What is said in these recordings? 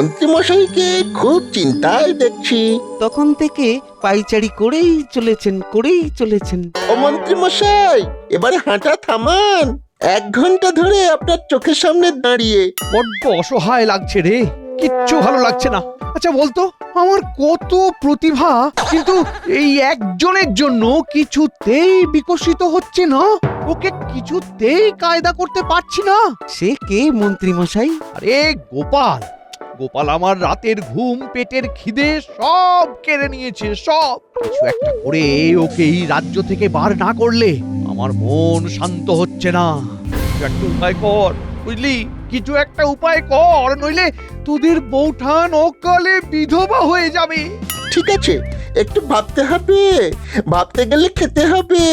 মন্ত্রী মশাইকে খুব চিন্তায় দেখছি। তখন থেকে পাইচারি করেই চলেছেন। ও মন্ত্রী মশাই, এবারে হাঁটা থামান। 1 ঘন্টা ধরে আপনার চোখের সামনে দাঁড়িয়ে। বড্ড অসহায় লাগছে রে, কিচ্ছু ভালো লাগছে না। আচ্ছা বলতো, আমার কত প্রতিভা, কিন্তু এই একজনের জন্য কিছুতেই বিকশিত হচ্ছে না। ওকে কিছুতেই কায়দা করতে পারছি না। সে কে মন্ত্রী মশাই? আরে গোপাল, গোপাল আমার রাতের ঘুম, পেটের খিদে সব কেড়ে নিয়েছে, সব। কিছু একটা করে ওকে এই রাজ্য থেকে বার না করলে আমার মন শান্ত হচ্ছে না। কিছু একটা উপায় কর, বুঝলি? কিছু একটা উপায় কর, নইলে তোদের বউঠান অকালে বিধবা হয়ে যাবে। ঠিক আছে, একটু ভাবতে হবে। ভাবতে গেলে খেতে হবে,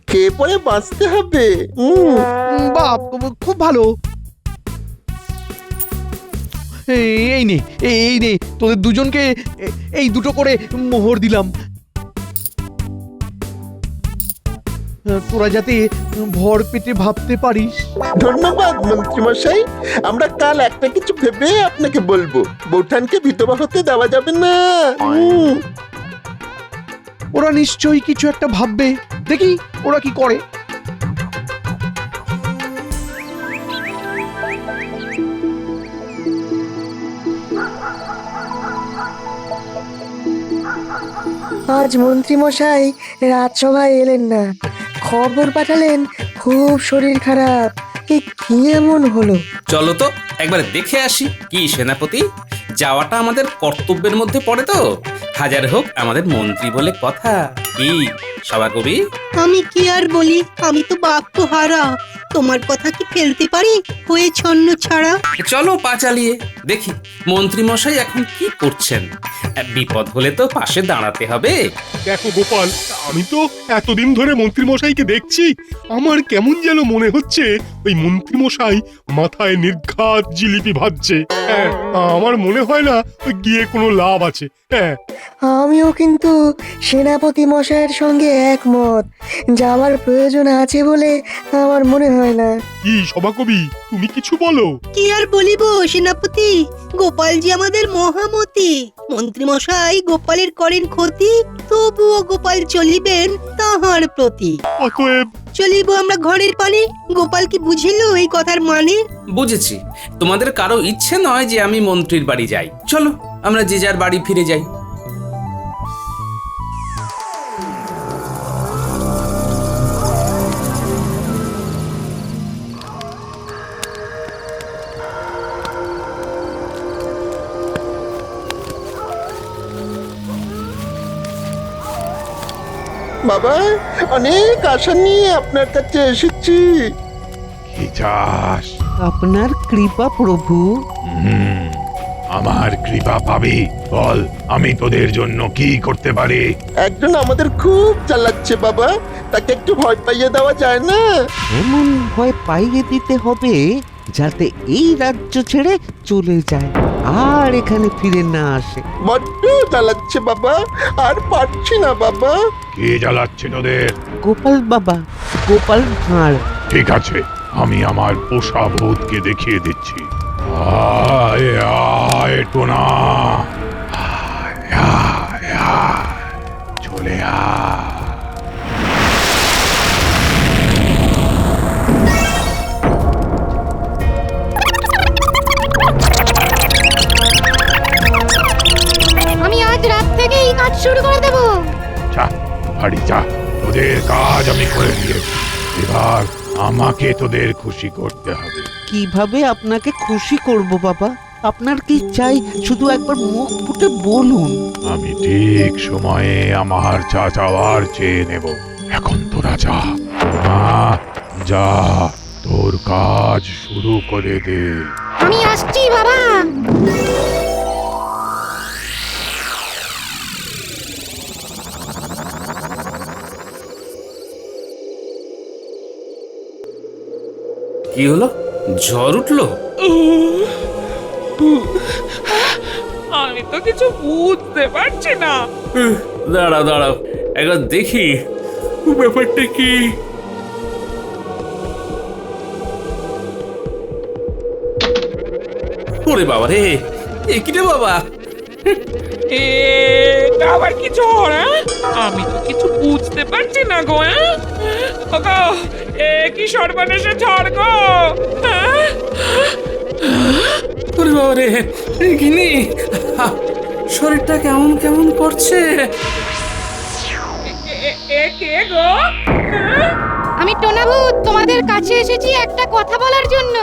খেয়ে পরে বাঁচতে হবে। বাপ, খুব ভালো। এই নে, এই নে, তোদের দুজনকে এই 2টো করে মোহর দিলাম। তোরা যাতে ভর পেটে ভাবতে পারিস। ধন্যবাদ মন্ত্রী মশাই। আমরা কাল একটা কিছু ভেবে আপনাকে বলবো। বৌঠানকে বিধবা হতে দেওয়া যাবে না। ওরা নিশ্চয়ই কিছু একটা ভাববে, দেখি ওরা কি করে। আজ মন্ত্রী মশাই রাজসভায় এলেন না, খবর পাঠালেন খুব শরীর খারাপ। এ কি এমন হলো? চলো তো একবার দেখে আসি। কি সেনাপতি, যাওয়াটা আমাদের কর্তব্যের মধ্যে পড়ে তো। হাজার হোক আমাদের মন্ত্রী বলে কথা। কি সভাকবি? আমি কি আর বলি, আমি তো বাক্য হারা। তোমার কথা কি ফেলতে পারি হয়ে ছন্ন ছাড়া? চলো পা চালিয়ে দেখি মন্ত্রী মশাই এখন কি করছেন। বিপদ হলে তো পাশে দাঁড়াতে হবে। দেখো গোপাল, আমি তো এতদিন ধরে মন্ত্রী মশাইকে দেখছি। আমার কেমন যেন মনে হচ্ছে ওই মন্ত্রী মশাই মাথায় নির্ঘাত জিলিপি ভাজছে। হ্যাঁ, আমার মনে হয় না ওই গিয়ে কোনো লাভ আছে। হ্যাঁ, আমিও কিন্তু সেনাপতি মশাইয়ের সঙ্গে একমত। যাওয়ার প্রয়োজন আছে বলে আমার মনে হয় না। কি সভাকবি, তুমি কিছু বলো। কি আর বলিব সেনাপতি, গোপালজি আমাদের মহামতি। মন্ত্রী মশাই গোপালের করেন ক্ষতি, তবুও গোপাল চলিবেন তাহার প্রতি। অতএব চলিব আমরা ঘরের পানে। গোপাল কি বুঝিল এই কথার মানে? বুঝেছি, তোমাদের কারো ইচ্ছে নয় যে আমি মন্ত্রীর বাড়ি যাই। চলো আমরা যে যার বাড়ি ফিরে যাই। বাবা, অনেক আশা নিয়ে আপনার কাছে এসেছি। কি চাস? আপনার কৃপা প্রভু। আমার কৃপা পাবি? বল, আমি তোদের জন্য কি করতে পারি? একজন আমাদের খুব জ্বালাচ্ছে বাবা, তাকে একটু ভয় পাইয়ে দেওয়া যায় না? এমন ভয় পাইয়ে দিতে হবে যাতে এই রাজ্য ছেড়ে চলে যায় আর এখানে ফিরে না আসে। বড্ড জ্বালাচ্ছে বাবা, আর পারছি না বাবা। কে জ্বালাচ্ছে তোদের? গোপাল বাবা, গোপাল ভাঁড়। ঠিক আছে, আমি আমার পোষা ভূতকে দেখিয়ে দিচ্ছি। আয় আয় টোনা, আয় আয় আয়, চলে আয়। আমি আজ রাত থেকেই কাজ শুরু করে দেব। যা বাড়ি যা, তোদের কাজ আমি করে দিয়েছি। এবার আমাকে তোদের খুশি করতে হবে। কিভাবে আপনাকে খুশি করব বাবা? আপনার কি চাই শুধু একবার মুখ ফুটে বলুন। আমি ঠিক সময়ে আমার চা চাওয়ার চেয়ে নেব। এখন তোরা যা, মা যা, তোর কাজ শুরু করে দে। আমি আসছি বাবা। কি হলো? ঝড় উঠলো? আমি তো কিছু বুঝতে পারছি না। দাঁড়াও দাঁড়াও, একবার দেখি ব্যাপারটা কি। ওরে বাবা রে, কি রে বাবা? এটা আবার কি ঝড়? আমি তো কিছু বুঝতে পারছি না গো। ওগো, কি সর্বনেশে ঝড় গো? ওরে বাবা রে, গিনি শরীরটা কেমন কেমন করছে। কে গো? আমি টোনাভূত তোমাদের কাছে এসেছি একটা কথা বলার জন্য।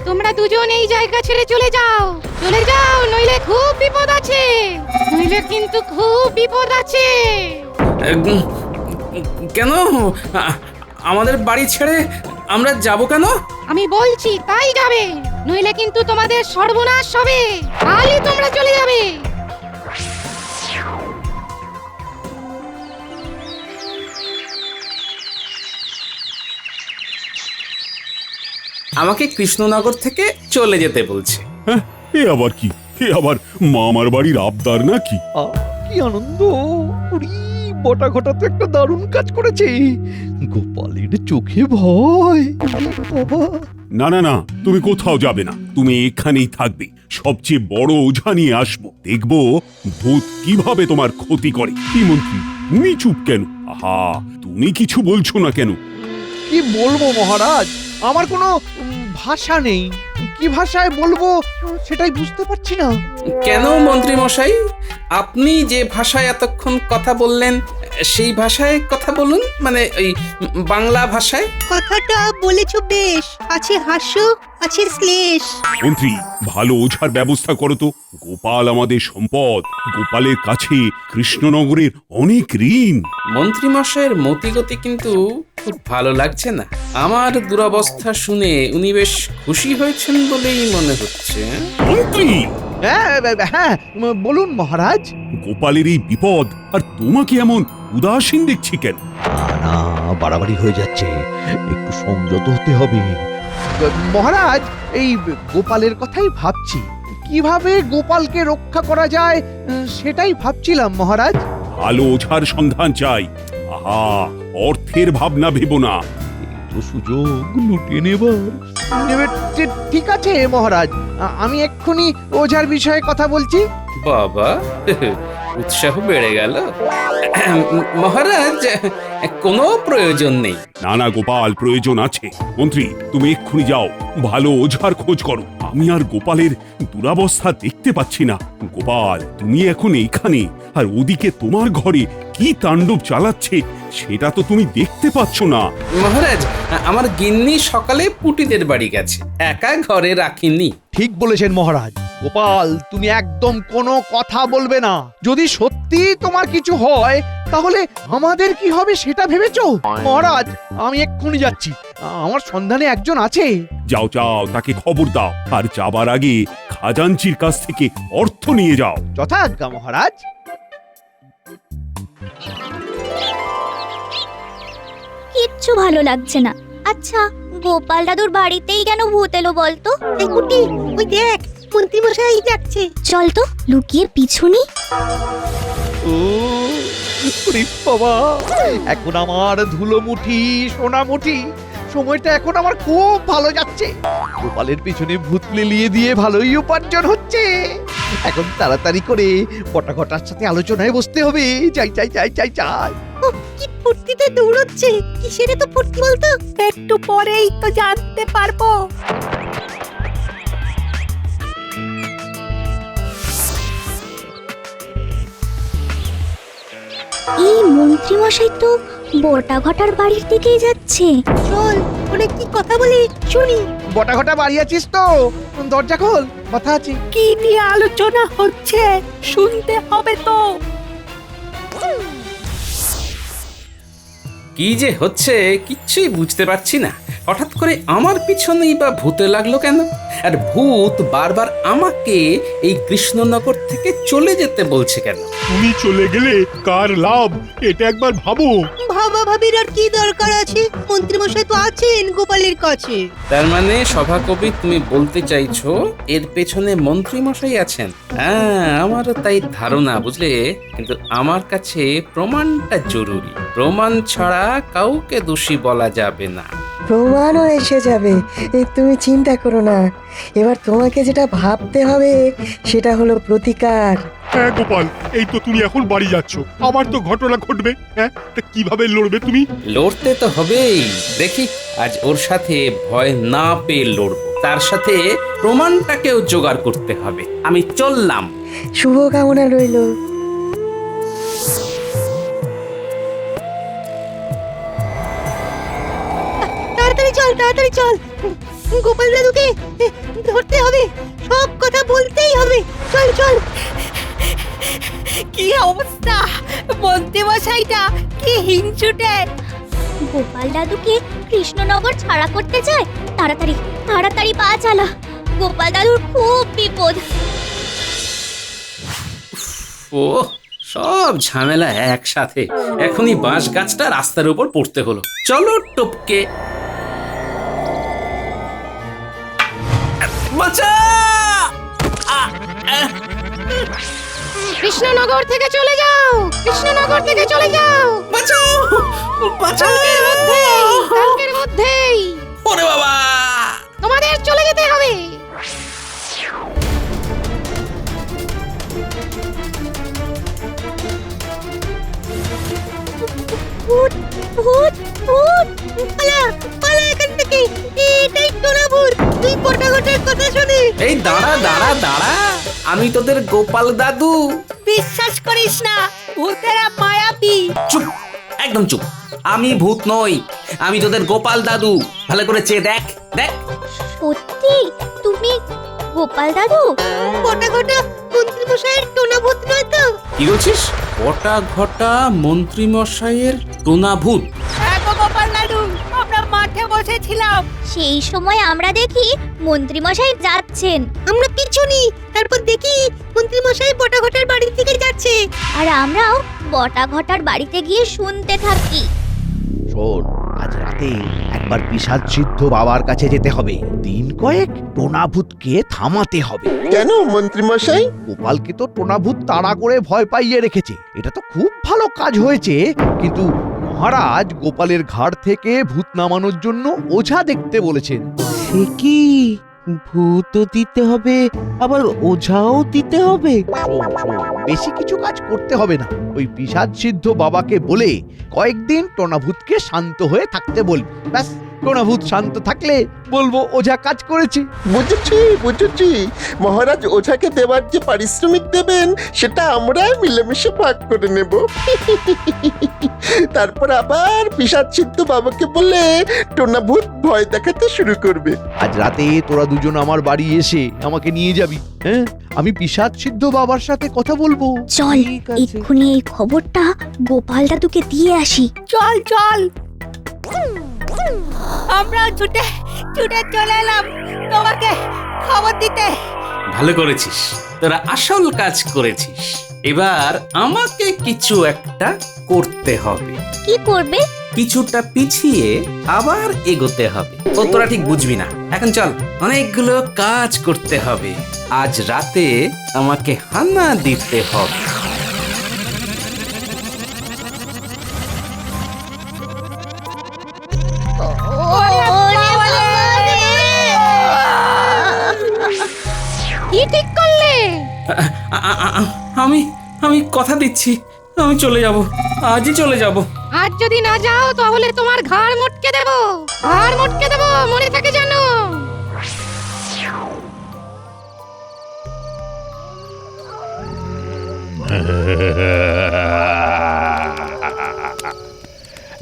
তোমরা দুজন এই জায়গা ছেড়ে চলে যাও, চলে যাও, নইলে খুব বিপদ আছে, নইলে কিন্তু খুব বিপদ আছে। কেন আমাদের বাড়ি ছেড়ে আমরা যাব কেন? আমি বলছি তাই যাবে, নইলে কিন্তু তোমাদের সর্বনাশ হবে। কালই তোমরা চলে যাবে। আমাকে কৃষ্ণনগর থেকে চলে যেতে বলছে। হ্যাঁ, এ আবার কি? এ আবার মামার বাড়ির আবদার নাকি? কি আনন্দ! উরি, বটা ঘটা তো একটা দারুণ কাজ করেছে। গোপালের চোখে ভয়। বাবা, না না না, তুমি কোথাও যাবে না, তুমি এখানেই থাকবে। সবচেয়ে বড় ওঝা নিয়ে আসবো, দেখবো ভূত কিভাবে তোমার ক্ষতি করে। কি মন্ত্রী, তুমি চুপ কেন? আহা, তুমি কিছু বলছো না কেন? কি বলবো মহারাজ, আমার কোনো ভাষা নেই। কি ভাষায় বলবো সেটাই বুঝতে পারছি না। কেন মন্ত্রী মশাই, আপনি যে ভাষায় এতক্ষণ কথা বললেন সেই ভাষায় কথা বলুন, মানে ওই বাংলা ভাষায়। কথাটা বলেছো বেশ, আছে হাস্য, আছে শ্লেষ। মন্ত্রী, ভালো ওঝার ব্যবস্থা করো তো। গোপাল আমাদের সম্পদ, গোপালের কাছে কৃষ্ণনগরের অনেক ঋণ। মন্ত্রী মশাইয়ের মতিগতি কিন্তু খুব ভালো লাগছে না। আমার দুরবস্থা শুনে উনি বেশ খুশি হয়েছেন বলেই মনে হচ্ছে। মন্ত্রী, হ্যাঁ হ্যাঁ, বলুন মহারাজ। গোপালের এই বিপদ, আর তোমাকে এমন উদাসীন দেখছি কেন? না, বাড়াবাড়ি হয়ে যাচ্ছে, একটু সংযত হতে হবে। মহারাজ, এই গোপালের কথাই ভাবছি, কিভাবে গোপালকে রক্ষা করা যায় সেটাই ভাবছিলাম মহারাজ। ভালো ওঝার সন্ধান চাই। আহা, অর্থের ভাবনা ভেবো না। তো সুযোগ লুটিয়ে নেবার। ঠিক আছে মহারাজ, আমি এক্ষুনি ওঝার বিষয়ে কথা বলছি। বাবা, উৎসাহ বেড়ে গেল। মহারাজ, কোনো প্রয়োজন নেই। না না গোপাল, প্রয়োজন আছে। মন্ত্রী, তুমি এক্ষুনি যাও, ভালো ওঝার খোঁজ করো। আমি আর গোপালের দুরাবস্থা দেখতে পাচ্ছি না। গোপাল, তুমি এখন এইখানে, আর ওদিকে তোমার ঘরে কি তাণ্ডব চালাচ্ছে সেটা তো তুমি দেখতে পাচ্ছ না। মহারাজ, আমার গিন্নি সকালে পুটিদের বাড়ি গেছে, একা ঘরে রাখিনি। ঠিক বলেছেন মহারাজ। গোপাল, তুমি একদম কোনো কথা বলবে না। যদি সত্যি তোমার কিছু হয় তাহলে আমাদের কি হবে সেটা ভেবেছো? মহারাজ, আমি এক্ষুনি যাচ্ছি, আমার সন্ধানে একজন আছে। যাও যাও, তাকে খবর দাও, আর যাবার আগে খাজাঞ্চির কাছ থেকে অর্থ নিয়ে যাও। যথাজ্ঞা মহারাজ। কিচ্ছু ভালো লাগছে না। আচ্ছা, গোপাল দাদুর বাড়িতেই কেন ভূত এলো বলতো? এই কুটি, ওই দেখ, মন্ত্রী মশাই যাচ্ছে। চল তো লুকিয়ে পিছু নি। ওরে বাবা, এখন আমার ধুলো মুঠি, সোনা মুঠি, সময়টা এখন আমার খুব ভালো যাচ্ছে। গোপালের পিছনে ভূত লিলিয়ে দিয়ে ভালোই উপার্জন হচ্ছে। এখন তাড়াতাড়ি করে পটাঘটার সাথে আলোচনায় বসতে হবে। যাই যাই যাই যাই যাই। কি ফুর্তিতে দৌড়চ্ছে, কিসের তো ফুর্তি বলতো? একটু পরেই তো জানতে পারবো। এই মন্ত্রী মশাই তো বটা ঘটার বাড়ির দিকেই যাচ্ছে। চল, অনেক কি কথা বলি শুনি। বটাঘটা বাড়ি আছিস তো? দরজা খোল, কথা আছে। কি নিয়ে আলোচনা হচ্ছে শুনতে হবে তো। কি যে হচ্ছে কিচ্ছুই বুঝতে পারছি না। হঠাৎ করে আমার পিছনেই বা ভূতে লাগলো কেন? আর ভূত বারবার আমাকে এই কৃষ্ণনগর থেকে চলে যেতে বলছে কেন? তুমি চলে গেলে কার লাভ, এটা একবার ভাবো। ভাবা ভাবির আর কি দরকার আছে? মন্ত্রী মশাই তো আছেন গোপালের কাছে। তার মানে সভাকবি, তুমি বলতে চাইছো এর পেছনে মন্ত্রী মশাই আছেন? হ্যাঁ, আমারও তাই ধারণা, বুঝলে। কিন্তু আমার কাছে প্রমাণটা জরুরি। প্রমাণ ছাড়া কাউকে দোষী বলা যাবে না। প্রমাণও এসে যাবে, তুমি চিন্তা করো না। এবার তোমাকে যেটা ভাবতে হবে সেটা হলো প্রতিকার। হ্যাঁ গোপাল, এই তো তুমি এখন বাড়ি যাচ্ছ, আবার তো ঘটনা ঘটবে। হ্যাঁ, তা কিভাবে লড়বে তুমি? লড়তে তো হবেই। দেখি আজ ওর সাথে ভয় না পেয়ে লড়বো, তার সাথে প্রমাণটাকেও জোগাড় করতে হবে। আমি চললাম। শুভকামনা রইল। তাড়াতাড়ি চল, তাড়াতাড়ি চল। গোপাল দাদুকে ধরতে হবে, সব কথা বলতেই হবে। চল চল। কি অবস্থা, মন্ত্রী মশাইটা কি হিংসুটে। গোপাল দাদুকে কৃষ্ণনগর ছাড়া করতে চায়। তাড়াতাড়ি তাড়াতাড়ি পা চালা, গোপাল দাদুর খুব বিপদ। ও সব ঝামেলা একসাথে। এখনই বাঁশ গাছটা রাস্তার উপর পড়তে হলো। চলো টপকে। বাঁচা! কৃষ্ণনগর থেকে চলে যাও, কৃষ্ণনগর থেকে চলে যাও। বাঁচাও! বাঁচাও! কালকের মধ্যেই ওরে বাবা! তোমাদের চলে যেতে হবে। ভূত ভূত ভূত! পালা পালা এখান থেকে। এটাই টোনা ভূত। তুই পটাঘটের কথা শুনে এই দাঁড়া দাঁড়া দাঁড়া, আমি তোদের গোপাল দাদু। বিশ্বাস করিস না, ভূতেরা মায়াবী। চুপ, একদম চুপ। আমি ভূত নই, আমি তোদের গোপাল দাদু। ভালো করে চেয়ে দেখ দেখ। সত্যি তুমি গোপাল দাদু? পটাঘটা মন্ত্রী মশাইয়ের টোনা ভূত নয় তো? কি বলছিস? ঘটা ঘটা মন্ত্রী মশাইয়ের টোনা ভূত? গোপাল দাদু, আমরা মাঠে বসেছিলাম। সেই সময় আমরা দেখি মন্ত্রী মশাই যাচ্ছেন, আমরা পিছু নিই, তারপর দেখি মন্ত্রী মশাই পটাঘটার বাড়ির দিকে যাচ্ছে। আর আমরাও বটা ঘটার বাড়িতে গিয়ে শুনতে থাকি। শোন, আজ রাতে একবার পিশাচ সিদ্ধ বাবার কাছে যেতে হবে। দিন কয়েক টোনাভূতকে থামাতে হবে। কেন মন্ত্রী মশাই? গোপালকে তো টোনাভূত তাড়া করে ভয় পাইয়ে রেখেছে। এটা তো খুব ভালো কাজ হয়েছে, কিন্তু মহারাজ গোপালের ঘাড় থেকে ভূত নামানোর জন্য ওঝা দেখতে বলেছেন। সে কি, ভূতও দিতে হবে আবার ওঝাও দিতে হবে? শোন শোন, বেশি কিছু কাজ করতে হবে না। ওই পিশাচ সিদ্ধ বাবাকে বলে কয়েকদিন টোনাভূতকে শান্ত হয়ে থাকতে বলবি। ব্যাস, টোনাভূত শান্ত থাকলে বলবো ওঝা কাজ করেছে। বুঝেছি বুঝেছি, মহারাজ ওঝাকে দেওয়ার যে পারিশ্রমিক দেবেন সেটা আমরা মিলেমিশে ভাগ করে নেব। তারপর আবার পিশাচ সিদ্ধ বাবাকে বলে টোনাভূত ভয় দেখাতে শুরু করবে। আজ রাতে তোরা দুজন আমার বাড়ি এসে আমাকে নিয়ে যাবি। হ্যাঁ, আমি পিশাচ সিদ্ধ বাবার সাথে কথা বলবো। চল ঠিক আছে। এক্ষুনি এই খবরটা গোপাল দাদুকে দিয়ে আসি। চল চল। আমরা ছুটে ছুটে চলে এলাম তোমাকে খবর দিতে। ভালো করেছিস, তোরা আসল কাজ করেছিস। এবার আমাকে কিছু একটা করতে হবে। কি করবে? কিছুটা পিছিয়ে আবার এগোতে হবে। ও তোরা ঠিক বুঝবি না। এখন চল, অনেকগুলো কাজ করতে হবে। আজ রাতে আমাকে হানা দিতে হবে। কি ঠিক করলে? আমি আমি কথা দিচ্ছি, আমি চলে যাব, আজই চলে যাব। আজ যদি না যাও তাহলে তোমার ঘাড় মটকে দেব, ঘাড় মটকে দেব, মনে থাকে জানো।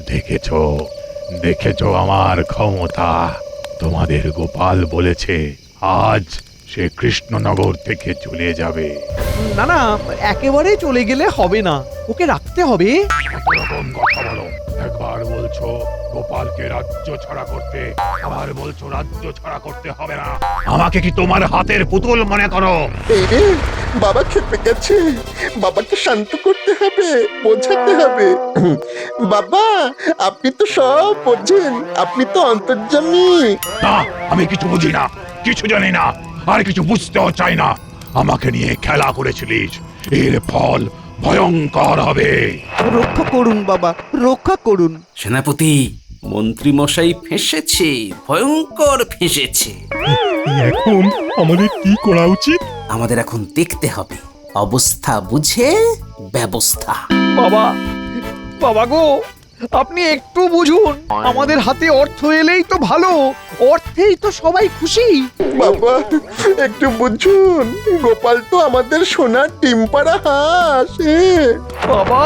দেখেছো দেখেছো আমার ক্ষমতা। তোমাদের গোপাল বলেছে আজ সে কৃষ্ণনগর থেকে চলে যাবে। না না, একেবারে চলে গেলে হবে না, ওকে রাখতে হবে। এরকম কথা বলো, একবার বলছো গোপালকে রাজ্য ছাড়া করতে, আবার বলছো রাজ্য ছাড়া করতে হবে না। আমাকে কি তোমার হাতের পুতুল মনে করো? এই রে, বাবা খেপে গেছে, বাবাকে শান্ত করতে হবে, বোঝাতে হবে। বাবা, আপনি তো সব বোঝেন, আপনি তো অন্তর্যামী। না, আমি কিছু বুঝি না, কিছু জানি না, আর কিছু বুঝতেও চাই না। আমাকে নিয়ে খেলা করেছিলিস, এর ফল ভয়ঙ্কর হবে। রক্ষা করুন বাবা, রক্ষা করুন। সেনাপতি, মন্ত্রী মশাই ফেঁসেছে, ভয়ঙ্কর ফেঁসেছে। এখন আমাদের কি করা উচিত? আমাদের এখন দেখতে হবে অবস্থা বুঝে ব্যবস্থা। বাবা, বাবা গো, আপনি একটু বুঝুন, আমাদের হাতে অর্থ এলেই তো ভালো, অর্থেই তো সবাই খুশি। বাবা একটু বুঝুন, গোপাল তো আমাদের সোনার ডিম পাড়া হাঁস। বাবা,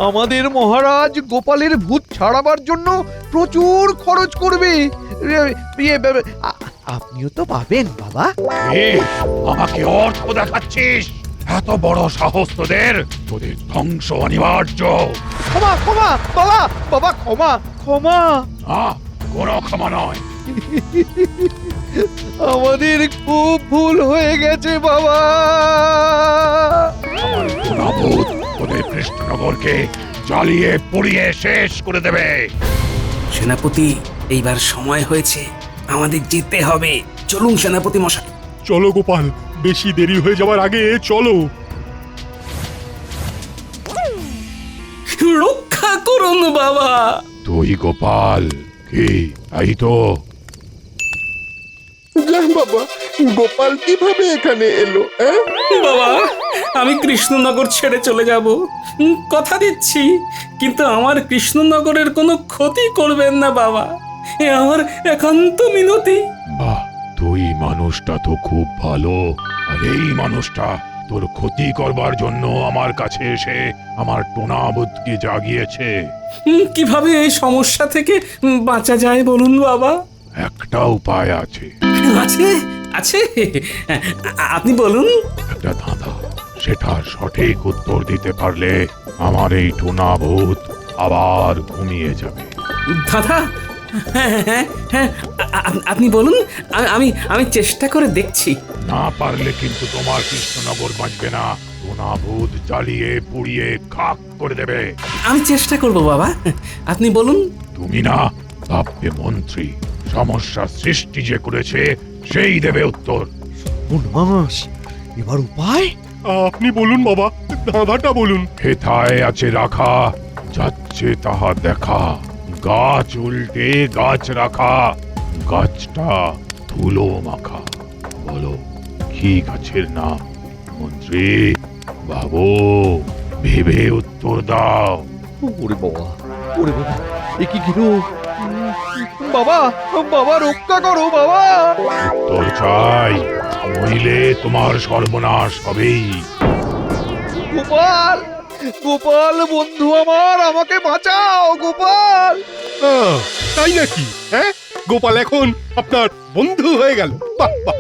আমাদের মহারাজ গোপালের ভূত ছাড়াবার জন্য প্রচুর খরচ করবে। আপনিও তো পাবেন বাবা। আমাকে অর্থ দেখাচ্ছিস? এত বড় সাহস তোদের? তোদের ধ্বংস অনিবার্য। ক্ষমা ক্ষমা বাবা, বাবা ক্ষমা ক্ষমা। কোনো ক্ষমা নয়। আমাদের খুব ভুল হয়ে গেছে বাবা। আমার গুণাভূত তোদের কৃষ্ণনগরকে জ্বালিয়ে পুড়িয়ে শেষ করে দেবে। সেনাপতি, এইবার সময় হয়েছে, আমাদের যেতে হবে। চলুন সেনাপতি মশাই। চলো গোপাল, বেশি দেরি হয়ে যাওয়ার আগে চলো। রক্ষা করুন বাবা। তুই গোপাল? কি তাই তো? যা বাবা, গোপাল কিভাবে এখানে এলো? বাবা, আমি কৃষ্ণনগর ছেড়ে চলে যাব, কথা দিচ্ছি। কিন্তু আমার কৃষ্ণনগরের কোনো ক্ষতি করবেন না বাবা, এ আমার একান্ত মিনতি। বাহ, তুই মানুষটা তো খুব ভালো। আর এই মানুষটা তোর ক্ষতি করবার জন্য আমার কাছে এসে আমার টোনাবোধকে জাগিয়েছে। কিভাবে এই সমস্যা থেকে বাঁচা যায় বলুন বাবা? একটা উপায় আছে। আছে আছে, আপনি বলুন। একটা ধাঁধা, সেটা সঠিক উত্তর দিতে পারলে আমার এই টোনাভূত আবার ঘুমিয়ে যাবে। দাদা, হ্যাঁ হ্যাঁ হ্যাঁ, আপনি বলুন, আমি আমি চেষ্টা করে দেখছি। না পারলে কিন্তু তোমার কৃষ্ণনগর বাঁচবে না। টোনাভূত জ্বালিয়ে পুড়িয়ে খাক করে দেবে। আমি চেষ্টা করব বাবা, আপনি বলুন। তুমি না ভাববে মন্ত্রী, সমস্যা সৃষ্টি যে করেছে সেই দেবে উত্তর। মাস, এবার উপায়? আপনি বলুন বাবা, ধাঁধাটা বলুন। হেথায় আছে রাখা, যাচ্ছে তাহা দেখা। গাছ উল্টে গাছ রাখা, গাছটা ধুলো মাখা। বলো কি গাছের নাম? মন্ত্রী ভাবো, ভেবে উত্তর দাও। ওরে বাবা, ওরে বাবা, এ কি গেল? বাবা, বাবা রক্ষা করো বাবা। উত্তর চাই, নইলে তোমার সর্বনাশ হবেই। গোপাল, গোপাল বন্ধু আমার, আমাকে বাঁচাও গোপাল। তাই নাকি? হ্যাঁ, গোপাল এখন আপনার বন্ধু হয়ে গেল। বাহ বাহ।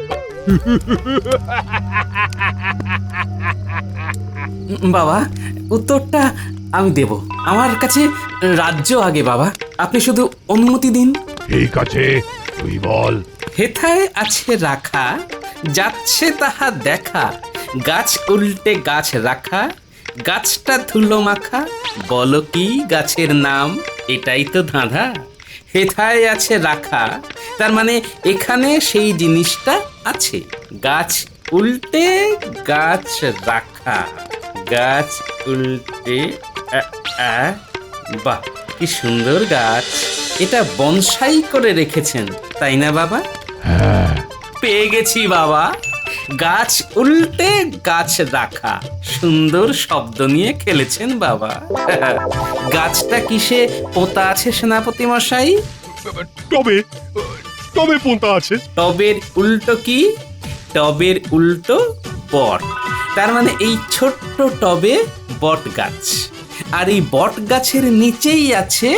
বাবা, উত্তরটা আমি দেব। আমার কাছে রাজ্য আগে বাবা, আপনি শুধু অনুমতি দিন। ঠিক আছে, তুই বল। হেথায় আছে রাখা, যাচ্ছে তাহা দেখা। গাছ উল্টে গাছ রাখা, গাছটা ধুলো মাখা। বলো কি গাছের নাম? এটাই তো ধাঁধা। হেথায় আছে রাখা, তার মানে এখানে সেই জিনিসটা আছে। গাছ উল্টে গাছ রাখা, গাছ উল্টে বাহ, কি সুন্দর গাছ! এটা বনসাই করে রেখেছেন তাই না বাবা? হ্যাঁ, পেয়ে গেছি বাবা। গাছ উল্টে গাছ রাখা, সুন্দর শব্দ নিয়ে খেলেছেন বাবা। গাছটা কিসে পোতা আছে সেনাপতি মশাই? টবে, টবে পোঁতা আছে। টবের উল্টো কি? টবের উল্টো বট। তার মানে এই ছোট্ট টবে বট গাছ, আর এই বট গাছের নিচেই আছে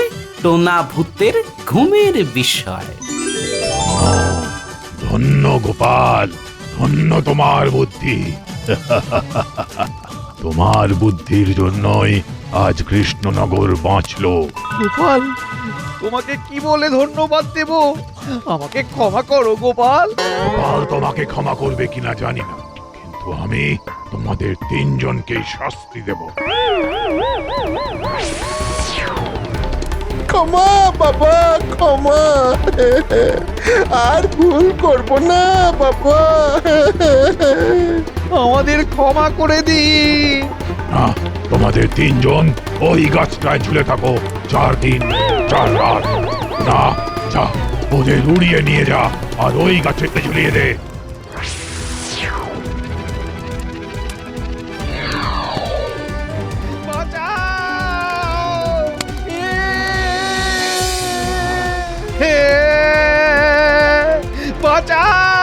টোনা ভূতের ঘুমের বিষয়। ধন্য গোপাল, ধন্য তোমার বুদ্ধি। তোমার বুদ্ধির জন্যই আজ কৃষ্ণনগর বাঁচলো। গোপাল, তোমাকে কি বলে ধন্যবাদ দেব? আমাকে ক্ষমা করো গোপাল। গোপাল তোমাকে ক্ষমা করবে কিনা জানি না, কিন্তু আমি তোমাদের তিনজনকে শাস্তি দেব। ক্ষমা বাবা, ক্ষমা। আর ভুল করব না বাবা। আমাদের ক্ষমা করে দিন। না, তোমাদের তিনজন ওই গাছটায় ঝুলে থাকো 4 দিন 4 রাত। না, যা ওদের উড়িয়ে নিয়ে যা আর ওই গাছে ঝুলিয়ে দে। হে বাঁচাও!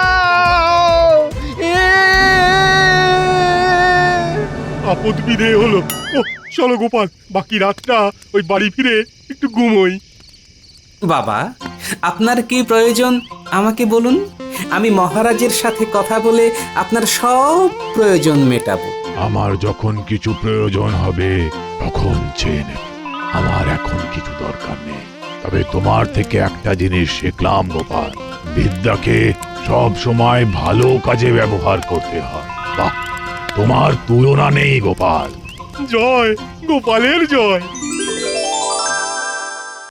আপদ বিদেয় হলো। ও চলো গোপাল, বাকি রাতটা ওই বাড়ি ফিরে একটু ঘুমোই। বাবা, আপনার কি প্রয়োজন আমাকে বলুন, আমি মহারাজের সাথে কথা বলে আপনার সব প্রয়োজন মেটাবো। আমার যখন কিছু প্রয়োজন হবে তখন চেয়ে নেব। আমার এখন কিছু দরকার নেই। তবে তোমার থেকে একটা জিনিস শিখলাম গোপাল, বিদ্যাকে সব সময় ভালো কাজে ব্যবহার করতে হয়। বাহ, তোমার তুলনা নেই গোপাল। জয় গোপালের জয়।